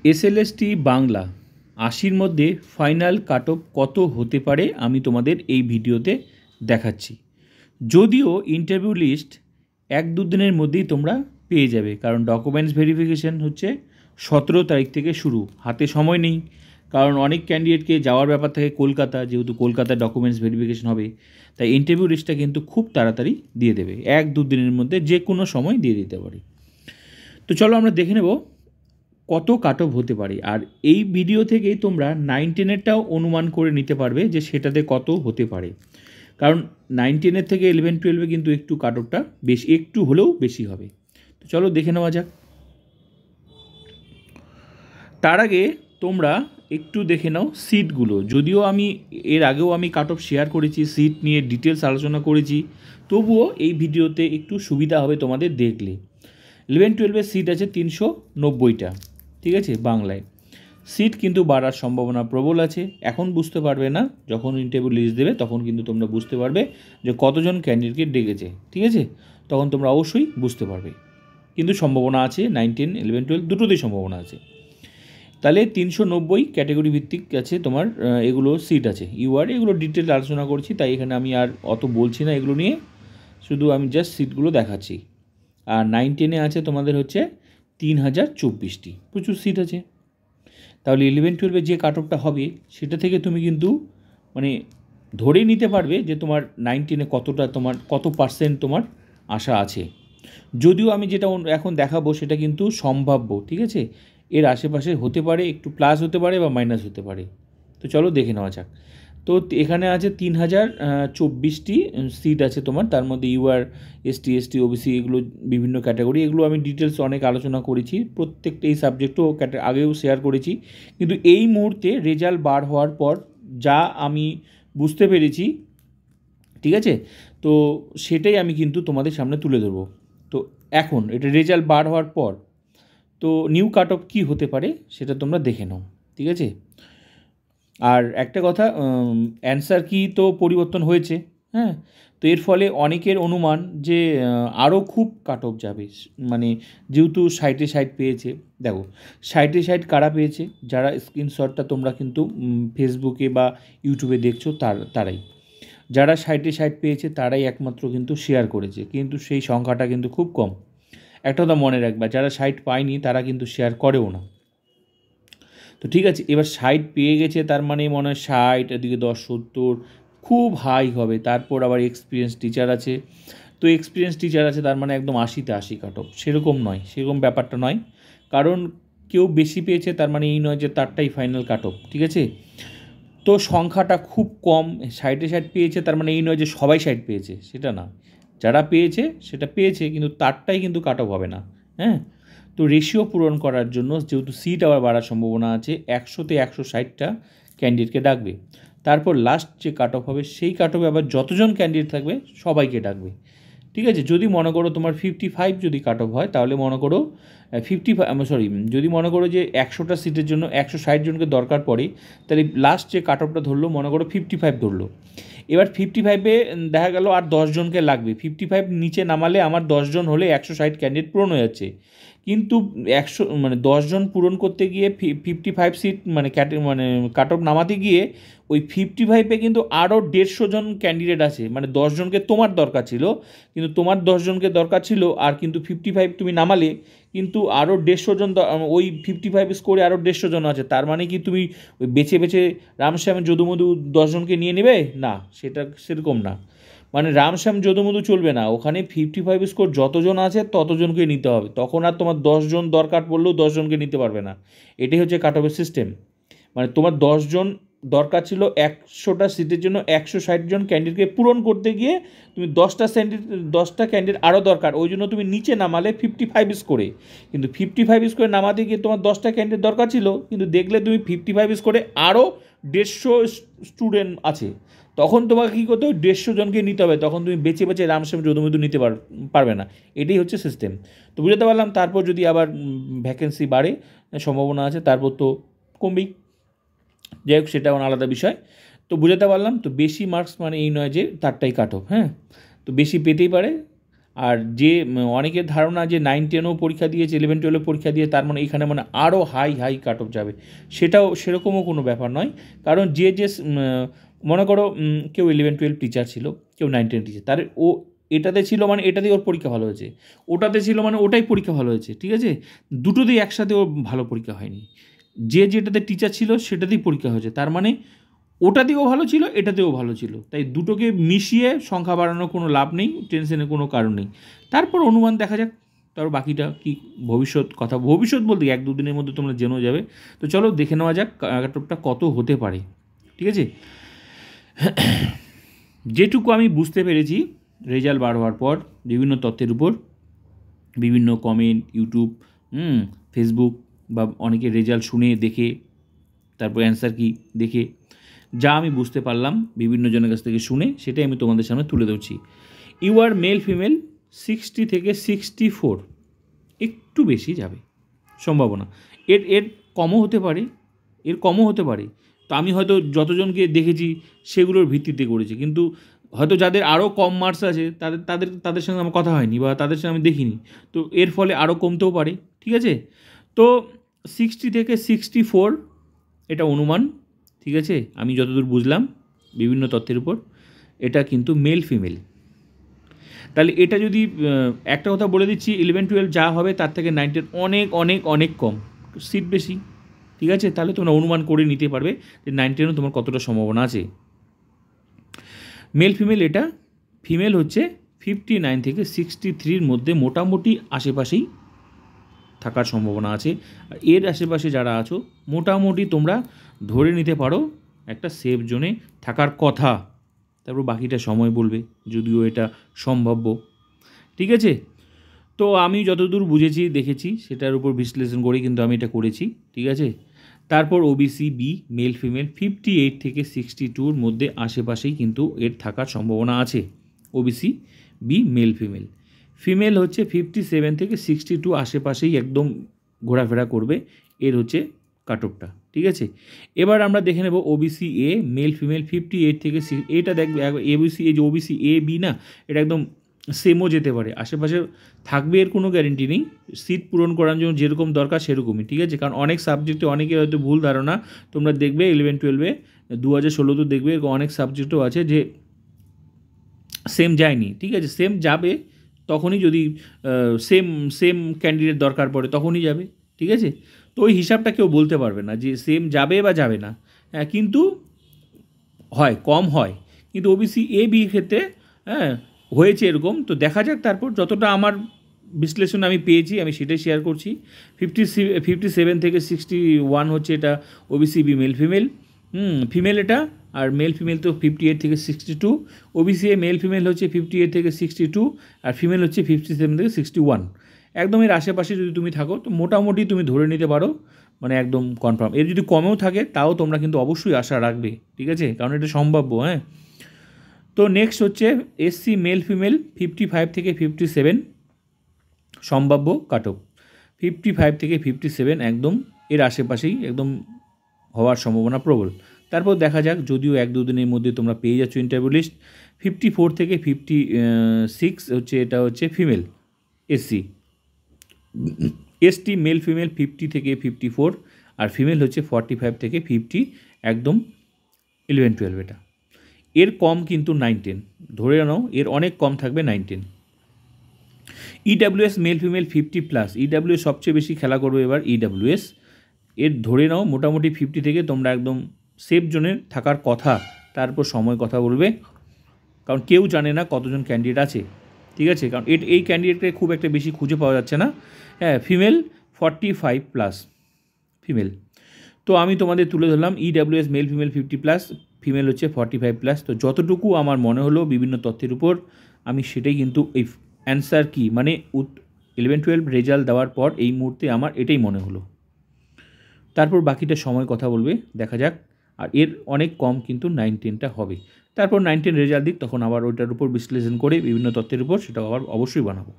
SLST Bangla ৮০-র মধ্যে final cut off কত হতে পারে আমি তোমাদের এই ভিডিওতে দেখাচ্ছি। যদিও ইন্টারভিউ লিস্ট ১-২ দিনের মধ্যেই তোমরা পেয়ে যাবে, কারণ ডকুমেন্টস ভেরিফিকেশান হচ্ছে ১৭ তারিখ থেকে শুরু। হাতে সময় নেই, কারণ অনেক ক্যান্ডিডেটকে যাওয়ার ব্যাপার থাকে কলকাতা, যেহেতু কলকাতায় ডকুমেন্টস ভেরিফিকেশান হবে, তাই ইন্টারভিউ লিস্টটা কিন্তু খুব তাড়াতাড়ি দিয়ে দেবে, ১-২ দিনের মধ্যে যে কোনো সময় দিয়ে দিতে পারে। তো চলো আমরা দেখে নেব কত কাট অফ হতে পারে। আর এই ভিডিও থেকেই তোমরা 9-10-এরটাও অনুমান করে নিতে পারবে যে সেটাতে কত হতে পারে, কারণ 9-10-এর থেকে 11-12-এ কিন্তু একটু কাট অফটা বেশি, একটু হলেও বেশি হবে। তো চলো দেখে নেওয়া যাক। তার আগে তোমরা একটু দেখে নাও সিটগুলো। যদিও আমি এর আগেও আমি কাট অফ শেয়ার করেছি, সিট নিয়ে ডিটেলস আলোচনা করেছি, তবুও এই ভিডিওতে একটু সুবিধা হবে তোমাদের দেখলে। 11-12-এর সিট আছে 390টা, ঠিক আছে বাংলায়। সিট কিন্তু বাড়ার সম্ভাবনা প্রবল আছে। এখন বুঝতে পারবে না, যখন ইন্টারভিউ লিস্ট দেবে তখন কিন্তু তোমরা বুঝতে পারবে যে কতজন ক্যান্ডিডেটকে ডেকেছে, ঠিক আছে? তখন তোমরা অবশ্যই বুঝতে পারবে, কিন্তু সম্ভাবনা আছে 9, 10, 11, 12 দুটোতেই সম্ভাবনা আছে। তাহলে 390 ক্যাটাগরি ভিত্তিক আছে তোমার এগুলো সিট আছে। ইউআর এগুলো ডিটেল আলোচনা করছি, তাই এখানে আমি আর অত বলছি না এগুলো নিয়ে, শুধু আমি জাস্ট সিটগুলো দেখাচ্ছি। আর 9-10-এ আছে তোমাদের হচ্ছে 3024টি, প্রচুর সিট আছে। তাহলে 11-12-এ যে কাট অফটা হবে সেটা থেকে তুমি কিন্তু মানে ধরেই নিতে পারবে যে তোমার 9-10-এ কতটা, তোমার কত পার্সেন্ট তোমার আশা আছে। যদিও আমি যেটা এখন দেখাবো সেটা কিন্তু সম্ভাব্য, ঠিক আছে? এর আশেপাশে হতে পারে, একটু প্লাস হতে পারে বা মাইনাস হতে পারে। তো চলো দেখে নেওয়া যাক। তো এখানে আছে 3024টি সিট আছে তোমার, তার মধ্যে ইউআর, এসটি, ওবিসি এগুলো বিভিন্ন ক্যাটাগরি, এগুলো আমি ডিটেলস অনেক আলোচনা করেছি, প্রত্যেকটা এই সাবজেক্টও আগেও শেয়ার করেছি। কিন্তু এই মুহূর্তে রেজাল্ট বার হওয়ার পর যা আমি বুঝতে পেরেছি, ঠিক আছে, তো সেটাই আমি কিন্তু তোমাদের সামনে তুলে ধরবো। তো এখন এটা রেজাল্ট বার হওয়ার পর তো নিউ কাট অফ কী হতে পারে সেটা তোমরা দেখে নাও, ঠিক আছে? আর একটা কথা, অ্যান্সার কি তো পরিবর্তন হয়েছে, হ্যাঁ? তো এর ফলে অনেকের অনুমান যে আরও খুব কাট অফ যাবে, মানে যেহেতু 60 পেয়েছে। দেখো 60 কারা পেয়েছে, যারা স্ক্রিনশটটা তোমরা কিন্তু ফেসবুকে বা ইউটিউবে দেখছো তারাই, যারা 60 পেয়েছে তারাই একমাত্র কিন্তু শেয়ার করেছে, কিন্তু সেই সংখ্যাটা কিন্তু খুব কম। একটা কথা মনে রাখবা, যারা 60 পায়নি তারা কিন্তু শেয়ার করেও না। তো ঠিক আছে, এবার 60 পেয়ে গেছে তার মানে মনে হয় 60, এদিকে 10-70 খুব হাই হবে। তারপর আবার এক্সপিরিয়েন্স টিচার আছে, তো এক্সপিরিয়েন্স টিচার আছে তার মানে একদম 80-তে 80 কাট অফ, সেরকম নয়, সেরকম ব্যাপারটা নয়। কারণ কেউ বেশি পেয়েছে তার মানে এই নয় যে তারটাই ফাইনাল কাট অফ, ঠিক আছে? তো সংখ্যাটা খুব কম, 60 পেয়েছে তার মানে এই নয় যে সবাই 60 পেয়েছে, সেটা না। যারা পেয়েছে সেটা পেয়েছে, কিন্তু তারটাই কিন্তু কাট অফ হবে না, হ্যাঁ? তো রেশিও পূরণ করার জন্য যেহেতু সিট আবার বাড়ার সম্ভাবনা আছে, 100-তে 160টা ক্যান্ডিডেটকে ডাকবে। তারপর লাস্ট যে কাট অফ হবে সেই কাট অফে আবার যতজন ক্যান্ডিডেট থাকবে সবাইকে ডাকবে, ঠিক আছে? যদি মনে করো তোমার 55 যদি কাট অফ হয়, তাহলে মনে করো 55, যদি মনে করো যে 100টা সিটের জন্য 160 জনকে দরকার পড়ে, তাহলে লাস্ট যে কাট অফটা ধরলো মনে করো 55 ধরলো। এবার 55-এ দেখা গেল আর 10 জনকে লাগবে, 55 নিচে নামালে আমার 10 জন হলে 160 ক্যান্ডিডেট পূরণ হয়ে যাচ্ছে। কিন্তু 10 জন পূরণ করতে গিয়ে 55 সিট কাট অফ নামাতে গিয়ে ওই 55-এ কিন্তু আরও 150 জন ক্যান্ডিডেট আছে, মানে 10 জনকে তোমার দরকার ছিল, কিন্তু তোমার 10 জনকে দরকার ছিল, আর কিন্তু 55 তুমি নামালে, কিন্তু আরও 150 জন ওই 55 স্কোরে আরও 150 জন আছে। তার মানে কি তুমি ওই বেছে বেছে রামশ্যাম যদুমধু 10 জনকে নিয়ে নেবে? না, সেটা সেরকম না। মানে রামশ্যাম যদুমধু চলবে না, ওখানে 55 স্কোর যতজন আছে ততজনকে নিতে হবে, তখন আর তোমার 10 জন দরকার পড়লেও 10 জনকে নিতে পারবে না। এটাই হচ্ছে কাট অফের সিস্টেম। মানে তোমার 10 জন দরকার ছিল 100টা সিটের জন্য, 160 জন ক্যান্ডিডেটকে পূরণ করতে গিয়ে তুমি 10টা ক্যান্ডিডেট আরও দরকার, ওই জন্য তুমি নিচে নামালে 55 স্কোরে। কিন্তু 55 স্কোরে নামাতে গিয়ে তোমার 10টা ক্যান্ডিডেট দরকার ছিল, কিন্তু দেখলে তুমি 55 স্কোরে আরও 150 স্টুডেন্ট আছে, তখন তোমাকে কী করতে হবে? 150 জনকে নিতে হবে, তখন তুমি বেছে বেছে রামশ্যাম যদুমধু নিতে পারবে না। এটাই হচ্ছে সিস্টেম। তো বুঝতে পারলাম। তারপর যদি আবার ভ্যাকেন্সি বাড়ে, সম্ভাবনা আছে, তারপর তো কমবেই। যাই হোক, সেটা আলাদা বিষয়। তো বুঝাতে পারলাম। তো বেশি মার্কস মানে এই নয় যে তারটাই কাট অফ, হ্যাঁ? তো বেশি পেতেই পারে, আর যে অনেকের ধারণা যে 9-10ও পরীক্ষা দিয়েছে, 11-12 পরীক্ষা দিয়ে তার মানে এখানে মানে আরও হাই কাট অফ যাবে, সেটাও সেরকমও কোনো ব্যাপার নয়। কারণ যে মনে করো কেউ 11-12 টিচার ছিল, কেউ 9-10 টিচার, তার ও এটাতে ছিল মানে এটাতেই ওর পরীক্ষা ভালো হয়েছে, ওটাতে ছিল মানে ওটাই পরীক্ষা ভালো হয়েছে, ঠিক আছে? দুটোতেই একসাথে ওর ভালো পরীক্ষা হয়নি। যেটাতে টিচার ছিল সেটাতেই পরীক্ষা হয়েছে, তার মানে ওটাতেও ভালো ছিল, এটাতেও ভালো ছিল। তাই দুটোকে মিশিয়ে সংখ্যা বাড়ানোর কোনো লাভ নেই, টেনশনের কোনো কারণ নেই। তারপর অনুমান দেখা যাক, তারপর বাকিটা কি ভবিষ্যৎ বলতে 1-2 দিনের মধ্যে তোমরা জেনেও যাবে। তো চলো দেখে নেওয়া যাক কাট অফটা কত হতে পারে, ঠিক আছে? যেটুকু আমি বুঝতে পেরেছি রেজাল্ট বার হওয়ার পর বিভিন্ন তথ্যের উপর, বিভিন্ন কমেন্ট, ইউটিউব, ফেসবুক বা অনেকের রেজাল্ট শুনে দেখে, তারপর অ্যান্সার কি দেখে যা আমি বুঝতে পারলাম বিভিন্ন জনের কাছ থেকে শুনে, সেটাই আমি তোমাদের সামনে তুলে ধরছি। ইউ আর মেল ফিমেল 60 থেকে 64, একটু বেশি যাবে সম্ভাবনা। এর কমও হতে পারে, তো আমি হয়তো যতজনকে দেখেছি সেগুলোর ভিত্তিতে করেছি, কিন্তু হয়তো যাদের আরও কম মার্কস আছে তাদের সঙ্গে আমার কথা হয়নি বা তাদের সঙ্গে আমি দেখিনি, তো এর ফলে আরও কমতেও পারে, ঠিক আছে? তো 60 থেকে 64 এটা অনুমান, ঠিক আছে? আমি যতদূর বুঝলাম বিভিন্ন তথ্যের উপর, এটা কিন্তু মেল ফিমেল। তাহলে এটা যদি একটা কথা বলে দিচ্ছি, 11-12 যা হবে তার থেকে 9-10 অনেক কম, সিট বেশি, ঠিক আছে? তাহলে তোমরা অনুমান করে নিতে পারবে যে 9-10ও তোমার কতটা সম্ভাবনা আছে। মেল ফিমেল এটা, ফিমেল হচ্ছে 59 থেকে 63-র মধ্যে মোটামুটি আশেপাশেই থাকার সম্ভাবনা আছে। আর এর আশেপাশে যারা আছো মোটামুটি তোমরা ধরে নিতে পারো একটা সেফ জোনে থাকার কথা, তারপর বাকিটা সময় বলবে, যদিও এটা সম্ভাব্য, ঠিক আছে? তো আমি যতদূর বুঝেছি দেখেছি সেটার উপর বিশ্লেষণ করে কিন্তু আমি এটা করেছি, ঠিক আছে? তারপর ওবিসি বি মেল ফিমেল 58 থেকে 62-র মধ্যে আশেপাশেই কিন্তু এর থাকার সম্ভাবনা আছে। OBC B male female, female হচ্ছে 57 থেকে 62 আশেপাশেই একদম ঘোরাফেরা করবে, এর হচ্ছে কাট অফটা, ঠিক আছে? এবার আমরা দেখে নেব ওবিসি এ মেল ফিমেল 58 থেকে এটা দেখবে এবিসি, এই যে ওবিসি এ বি না, এটা একদম সেমও যেতে পারে, আশেপাশে থাকবে এর কোনো গ্যারেন্টি নেই, সিট পূরণ করার জন্য যেরকম দরকার সেরকমই, ঠিক আছে? কারণ অনেক সাবজেক্টে অনেকে হয়তো ভুল ধারণা, তোমরা দেখবে 11-12-এ 2016 দেখবে অনেক সাবজেক্টও আছে যে সেম যায়নি, ঠিক আছে? সেম যাবে তখনই যদি সেম ক্যান্ডিডেট দরকার পড়ে তখনই যাবে, ঠিক আছে? তো ওই হিসাবটা কেউ বলতে পারবে না যে সেম যাবে বা যাবে না, হ্যাঁ, কিন্তু হয় কম হয়, কিন্তু ওবিসি এ বি ক্ষেত্রে হ্যাঁ হয়েছে এরকম। তো দেখা যাক, তারপর যতটা আমার বিশ্লেষণ আমি পেয়েছি আমি সেটাই শেয়ার করছি। 57 থেকে 61 হচ্ছে এটা OBC B male female, female এটা, আর মেল ফিমেল তো 58 থেকে 62, ওবিসি এ মেল ফিমেল হচ্ছে 58 থেকে 62, আর ফিমেল হচ্ছে 57 থেকে 61। একদম এর আশেপাশে যদি তুমি থাকো তো মোটামুটি তুমি ধরে নিতে পারো মানে একদম কনফার্ম। এর যদি কমেও থাকে তাও তোমরা কিন্তু অবশ্যই আশা রাখবে, ঠিক আছে? কারণ এটা সম্ভাব্য, হ্যাঁ। তো নেক্সট হচ্ছে এসসি মেল ফিমেল 55 থেকে 57 সম্ভাব্য কাট অফ, 55 থেকে 57 একদম এর আশেপাশেই একদম হওয়ার সম্ভাবনা প্রবল। তারপর দেখা যাক, যদিও 1-2 দিনের মধ্যে তোমরা পেয়ে যাচ্ছ ইন্টারভিউ লিস্ট। 54 থেকে 56 হচ্ছে এটা হচ্ছে female SC, ST male female 50 থেকে 54, আর ফিমেল হচ্ছে 45 থেকে 50 একদম 11-12 এটা। এর কম কিন্তু 9-10, ধরে নাও এর অনেক কম থাকবে 9-10। ইডাব্লিউএস মেল ফিমেল 50+, ইডাব্লিউএস সবচেয়ে বেশি খেলা করবে এবার ইডাব্লিউএস, এর ধরে নাও মোটামুটি 50 থেকে তোমরা একদম সেফ জোনের থাকার কথা, তারপর সময় কথা বলবে, কারণ কেউ জানে না কতজন ক্যান্ডিডেট আছে, ঠিক আছে? কারণ এই ক্যান্ডিডেটকে খুব একটা বেশি খুঁজে পাওয়া যাচ্ছে না, হ্যাঁ। Female 45+, female. তো আমি তোমাদের তুলে ধরলাম ইডাব্লিউএস মেল ফিমেল 50+, ফিমেল হচ্ছে 45+। তো যতটুকু আমার মনে হলো বিভিন্ন তথ্যের উপর আমি সেটাই কিন্তু এই অ্যান্সার কি মানে 11-12 রেজাল্ট দেওয়ার পর এই মুহূর্তে আমার এটাই মনে হলো। তারপর বাকিটা সময় কথা বলবে, দেখা যাক। আর এর অনেক কম কিন্তু 9-10টা হবে। তারপর 9-10 রেজাল্ট দিক, তখন আবার ওইটার উপর বিশ্লেষণ করে বিভিন্ন তথ্যের উপর সেটা আবার অবশ্যই বানাবো।